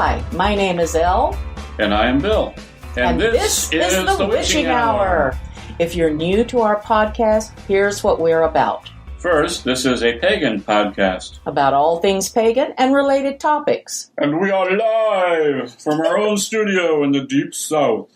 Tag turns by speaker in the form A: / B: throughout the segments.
A: Hi, my name is Elle.
B: And I am Bill.
A: And this is the Wytching Hour. If you're new to our podcast, here's what we're about.
B: First, this is a pagan podcast.
A: About all things pagan and related topics.
B: And we are live from our own studio in the deep south.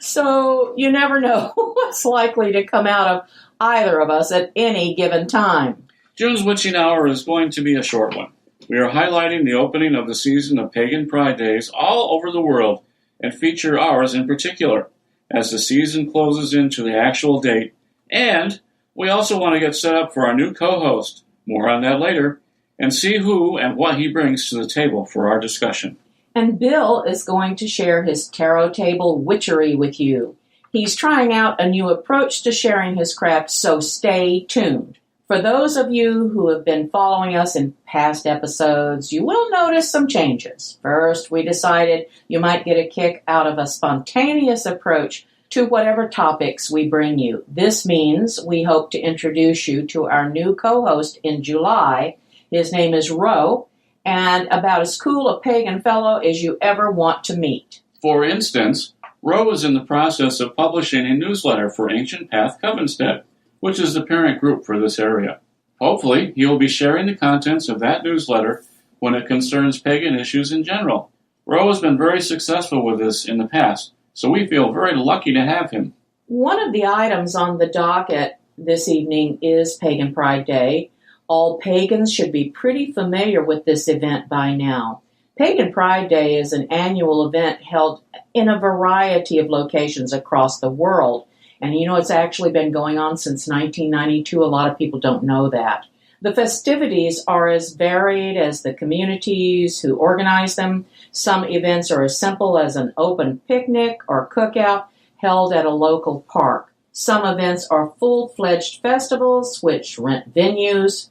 A: So you never know what's likely to come out of either of us at any given time.
B: June's Wytching Hour is going to be a short one. We are highlighting the opening of the season of Pagan Pride Days all over the world and feature ours in particular as the season closes into the actual date. And we also want to get set up for our new co-host, more on that later, and see who and what he brings to the table for our discussion.
A: And Bill is going to share his tarot table witchery with you. He's trying out a new approach to sharing his craft, so stay tuned. For those of you who have been following us in past episodes, you will notice some changes. First, we decided you might get a kick out of a spontaneous approach to whatever topics we bring you. This means we hope to introduce you to our new co-host in July. His name is Ro, and about as cool a pagan fellow as you ever want to meet.
B: For instance, Ro is in the process of publishing a newsletter for Ancient Path Covenstead, which is the parent group for this area. Hopefully, he will be sharing the contents of that newsletter when it concerns pagan issues in general. Ro has been very successful with this in the past, so we feel very lucky to have him.
A: One of the items on the docket this evening is Pagan Pride Day. All pagans should be pretty familiar with this event by now. Pagan Pride Day is an annual event held in a variety of locations across the world. And it's actually been going on since 1992. A lot of people don't know that. The festivities are as varied as the communities who organize them. Some events are as simple as an open picnic or cookout held at a local park. Some events are full-fledged festivals which rent venues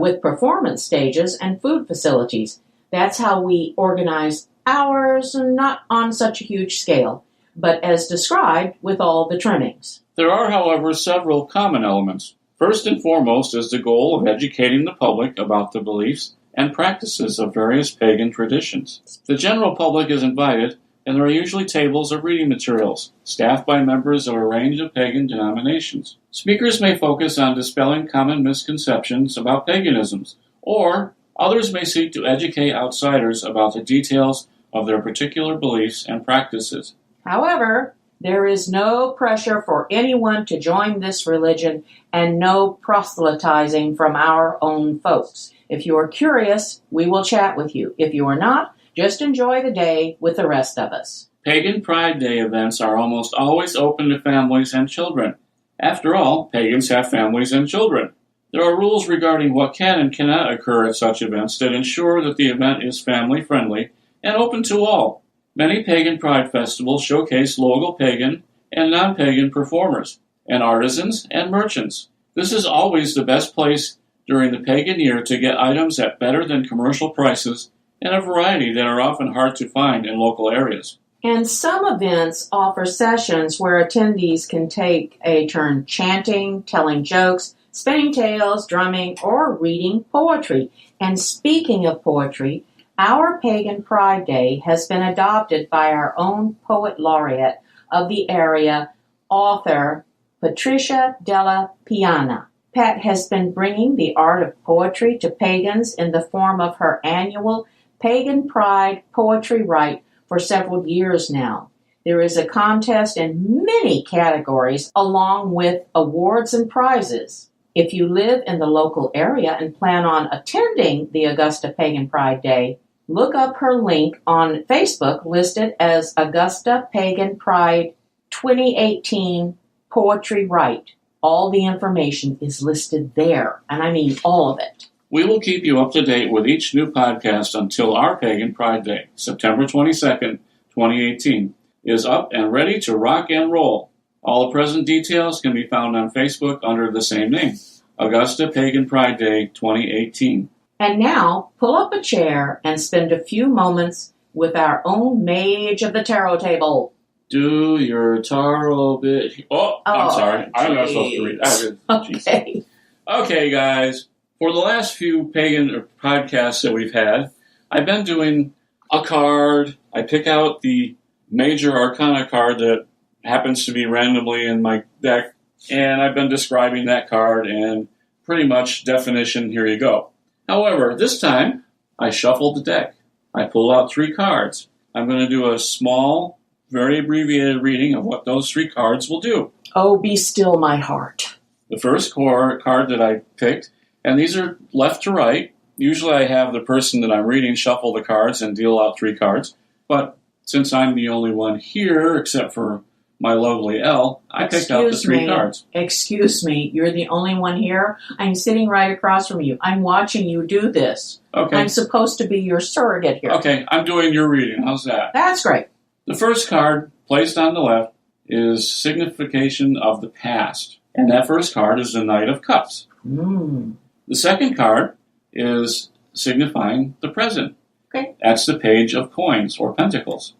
A: with performance stages and food facilities. That's how we organize ours, not on such a huge scale, but as described with all the trimmings.
B: There are, however, several common elements. First and foremost is the goal of educating the public about the beliefs and practices of various pagan traditions. The general public is invited, and there are usually tables of reading materials, staffed by members of a range of pagan denominations. Speakers may focus on dispelling common misconceptions about paganisms, or others may seek to educate outsiders about the details of their particular beliefs and practices.
A: However, there is no pressure for anyone to join this religion and no proselytizing from our own folks. If you are curious, we will chat with you. If you are not, just enjoy the day with the rest of us.
B: Pagan Pride Day events are almost always open to families and children. After all, pagans have families and children. There are rules regarding what can and cannot occur at such events that ensure that the event is family-friendly and open to all. Many pagan pride festivals showcase local pagan and non-pagan performers, and artisans and merchants. This is always the best place during the pagan year to get items at better than commercial prices and a variety that are often hard to find in local areas.
A: And some events offer sessions where attendees can take a turn chanting, telling jokes, spinning tales, drumming, or reading poetry. And speaking of poetry, our Pagan Pride Day has been adopted by our own poet laureate of the area, author Patricia Della Piana. Pat has been bringing the art of poetry to pagans in the form of her annual Pagan Pride Poetry Rite for several years now. There is a contest in many categories along with awards and prizes. If you live in the local area and plan on attending the Augusta Pagan Pride Day, look up her link on Facebook listed as Augusta Pagan Pride 2018 Poetry Rite. All the information is listed there, and I mean all of it.
B: We will keep you up to date with each new podcast until our Pagan Pride Day, September 22nd, 2018, is up and ready to rock and roll. All the present details can be found on Facebook under the same name, Augusta Pagan Pride Day 2018.
A: And now, pull up a chair and spend a few moments with our own mage of the tarot table.
B: Do your tarot bit. I'm sorry. I'm not supposed to read that.
A: Okay.
B: Okay, guys. For the last few pagan podcasts that we've had, I've been doing a card. I pick out the major arcana card that happens to be randomly in my deck, and I've been describing that card, and pretty much definition, here you go. However, this time, I shuffled the deck. I pulled out 3 cards. I'm going to do a small, very abbreviated reading of what those 3 cards will do.
A: Oh, be still my heart.
B: The first card that I picked, and these are left to right. Usually I have the person that I'm reading shuffle the cards and deal out 3 cards. But since I'm the only one here, except for my lovely Elle, I picked out the 3 cards.
A: Excuse me, you're the only one here? I'm sitting right across from you. I'm watching you do this.
B: Okay.
A: I'm supposed to be your surrogate here.
B: Okay, I'm doing your reading. How's that?
A: That's great.
B: The first card, placed on the left, is signification of the past. And that first card is the Knight of Cups.
A: Mm.
B: The second card is signifying the present.
A: Okay.
B: That's the Page of Coins, or Pentacles.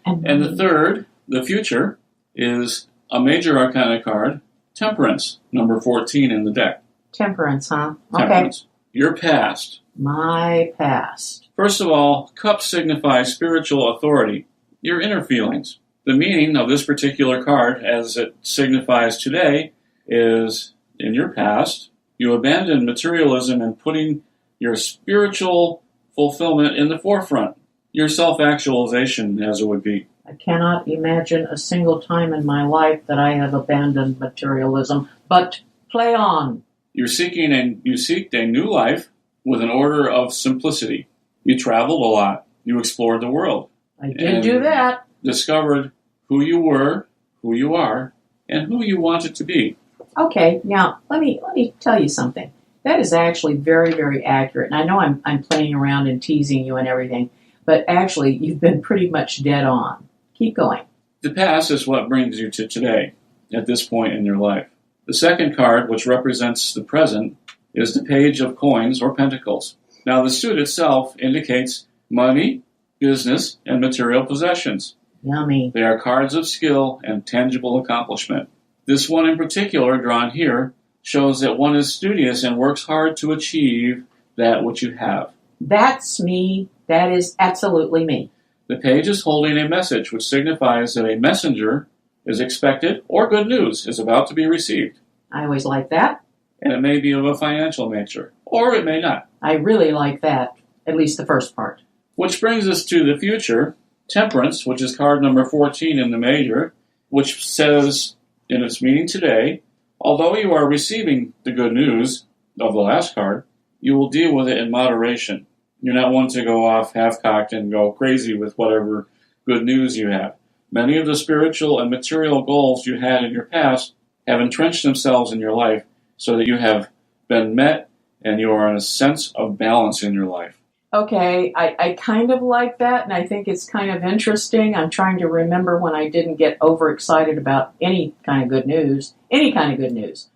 B: And the third, the future, is a major arcana card, Temperance, number 14 in the deck.
A: Temperance, huh?
B: Temperance. Okay. Your past.
A: My past.
B: First of all, cups signify spiritual authority, your inner feelings. The meaning of this particular card, as it signifies today, is in your past, you abandoned materialism and putting your spiritual fulfillment in the forefront, your self-actualization, as it would be.
A: I cannot imagine a single time in my life that I have abandoned materialism, but play on.
B: You seeked a new life with an order of simplicity. You traveled a lot. You explored the world.
A: I did do that.
B: Discovered who you were, who you are, and who you wanted to be.
A: Okay, now let me tell you something. That is actually very, very accurate. And I know I'm playing around and teasing you and everything, but actually you've been pretty much dead on. Keep going.
B: The past is what brings you to today, at this point in your life. The second card, which represents the present, is the Page of Coins, or Pentacles. Now, the suit itself indicates money, business, and material possessions.
A: Yummy.
B: They are cards of skill and tangible accomplishment. This one in particular, drawn here, shows that one is studious and works hard to achieve that which you have.
A: That's me. That is absolutely me.
B: The page is holding a message which signifies that a messenger is expected or good news is about to be received.
A: I always like that.
B: And it may be of a financial nature, or it may not.
A: I really like that, at least the first part.
B: Which brings us to the future, Temperance, which is card number 14 in the major, which says in its meaning today, although you are receiving the good news of the last card, you will deal with it in moderation. You're not one to go off half-cocked and go crazy with whatever good news you have. Many of the spiritual and material goals you had in your past have entrenched themselves in your life so that you have been met and you are in a sense of balance in your life.
A: Okay, I kind of like that, and I think it's kind of interesting. I'm trying to remember when I didn't get overexcited about any kind of good news.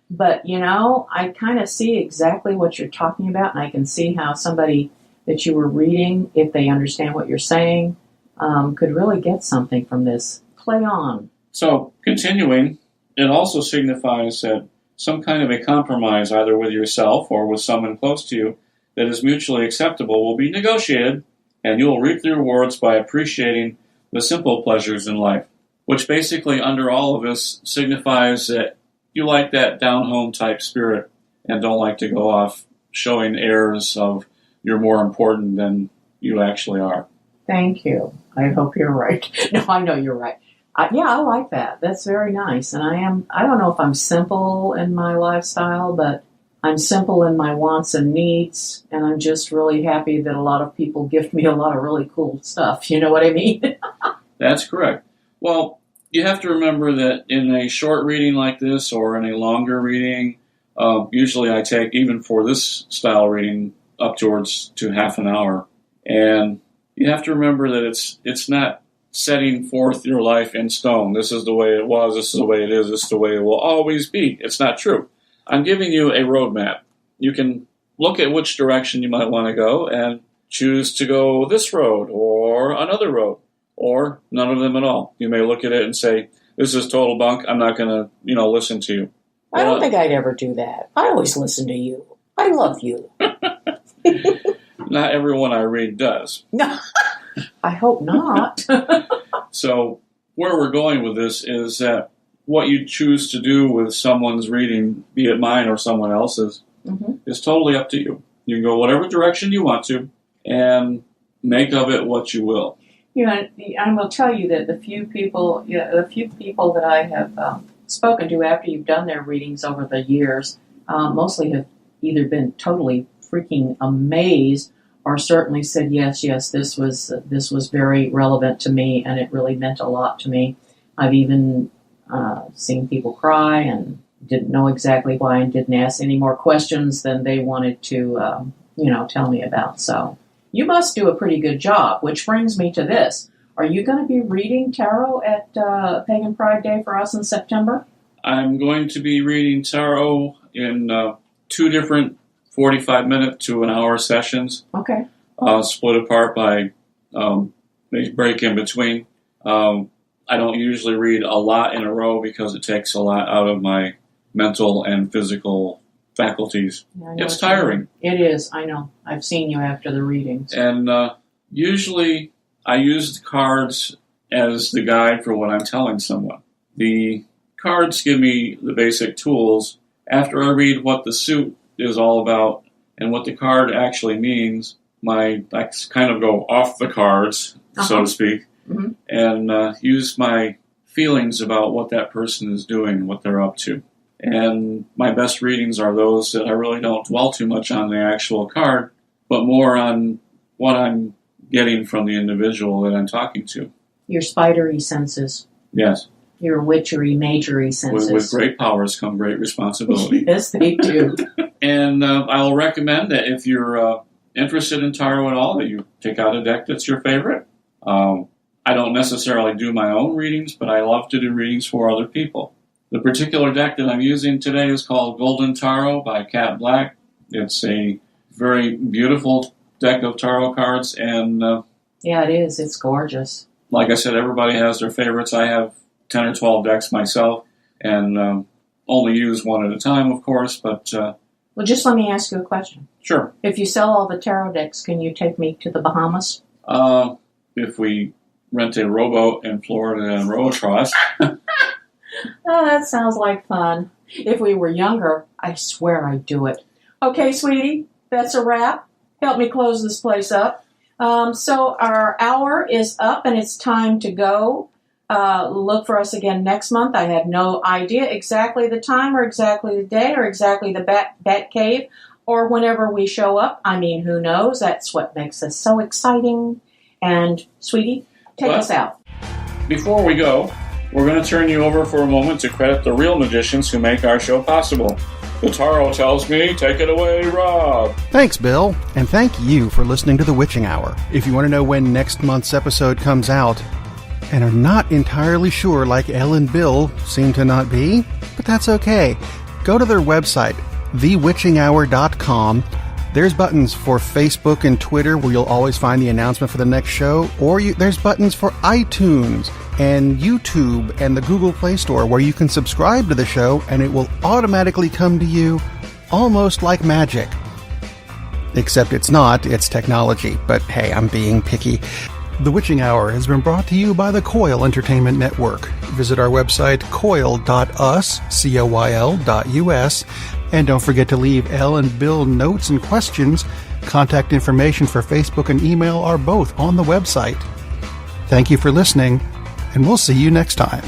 A: But, I kind of see exactly what you're talking about, and I can see how somebody that you were reading, if they understand what you're saying, could really get something from this. Play on.
B: So, continuing, it also signifies that some kind of a compromise, either with yourself or with someone close to you, that is mutually acceptable will be negotiated, and you will reap the rewards by appreciating the simple pleasures in life, which basically, under all of this, signifies that you like that down-home type spirit and don't like to go off showing airs of you're more important than you actually are.
A: Thank you. I hope you're right. No, I know you're right. I like that. That's very nice. And I don't know if I'm simple in my lifestyle, but I'm simple in my wants and needs, and I'm just really happy that a lot of people gift me a lot of really cool stuff. You know what I mean?
B: That's correct. Well, you have to remember that in a short reading like this or in a longer reading, usually I take, even for this style reading, up towards to half an hour. And you have to remember that it's not setting forth your life in stone. This is the way it was, this is the way it is, this is the way it will always be. It's not true. I'm giving you a roadmap. You can look at which direction you might want to go and choose to go this road or another road or none of them at all. You may look at it and say, this is total bunk. I'm not going to, listen to you.
A: I don't think I'd ever do that. I always listen to you. I love you.
B: Not everyone I read does.
A: No, I hope not.
B: So where we're going with this is that what you choose to do with someone's reading, be it mine or someone else's, is totally up to you. You can go whatever direction you want to and make of it what you will.
A: I will tell you that the few people that I have spoken to after you've done their readings over the years, mostly have either been totally freaking amazed or certainly said, yes, this was very relevant to me and it really meant a lot to me. I've even seen people cry and didn't know exactly why and didn't ask any more questions than they wanted to, tell me about. So you must do a pretty good job, which brings me to this. Are you going to be reading tarot at Pagan Pride Day for us in September?
B: I'm going to be reading tarot in 2 different 45-minute to an hour sessions.
A: Okay.
B: Split apart by a break in between. I don't usually read a lot in a row because it takes a lot out of my mental and physical faculties. Yeah, it's tiring.
A: It is, I know. I've seen you after the readings.
B: And usually I use the cards as the guide for what I'm telling someone. The cards give me the basic tools. After I read what the suit is all about and what the card actually means, I kind of go off the cards, so to speak, and use my feelings about what that person is doing, what they're up to. And my best readings are those that I really don't dwell too much on the actual card, but more on what I'm getting from the individual that I'm talking to.
A: Your spidery senses.
B: Yes.
A: Your witchery, majory senses.
B: With great powers come great responsibility.
A: Yes, they do.
B: And I'll recommend that if you're interested in tarot at all, that you pick out a deck that's your favorite. I don't necessarily do my own readings, but I love to do readings for other people. The particular deck that I'm using today is called Golden Tarot by Cat Black. It's a very beautiful deck of tarot cards, and
A: yeah, it is. It's gorgeous.
B: Like I said, everybody has their favorites. I have 10 or 12 decks myself, and only use one at a time, of course, but...
A: well, just let me ask you a question.
B: Sure.
A: If you sell all the tarot decks, can you take me to the Bahamas?
B: If we rent a rowboat in Florida and row across...
A: Oh, that sounds like fun. If we were younger, I swear I'd do it. Okay, sweetie, that's a wrap. Help me close this place up. So our hour is up and it's time to go. Look for us again next month. I have no idea exactly the time or exactly the day or exactly the bat cave or whenever we show up. I mean, who knows? That's what makes us so exciting. And, sweetie, take us out.
B: Before we go, we're going to turn you over for a moment to credit the real magicians who make our show possible. The Tarot tells me, take it away, Rob.
C: Thanks, Bill, and thank you for listening to the Wytching Hour. If you want to know when next month's episode comes out, and are not entirely sure like Elle and Bill seem to not be, but that's okay. Go to their website, thewitchinghour.com. There's buttons for Facebook and Twitter where you'll always find the announcement for the next show, or there's buttons for iTunes and YouTube and the Google Play Store where you can subscribe to the show and it will automatically come to you almost like magic. Except it's not, it's technology, but hey, I'm being picky. The Wytching Hour has been brought to you by the Coil Entertainment Network. Visit our website, coil.us, coil.us, and don't forget to leave Elle and Bill notes and questions. Contact information for Facebook and email are both on the website. Thank you for listening, and we'll see you next time.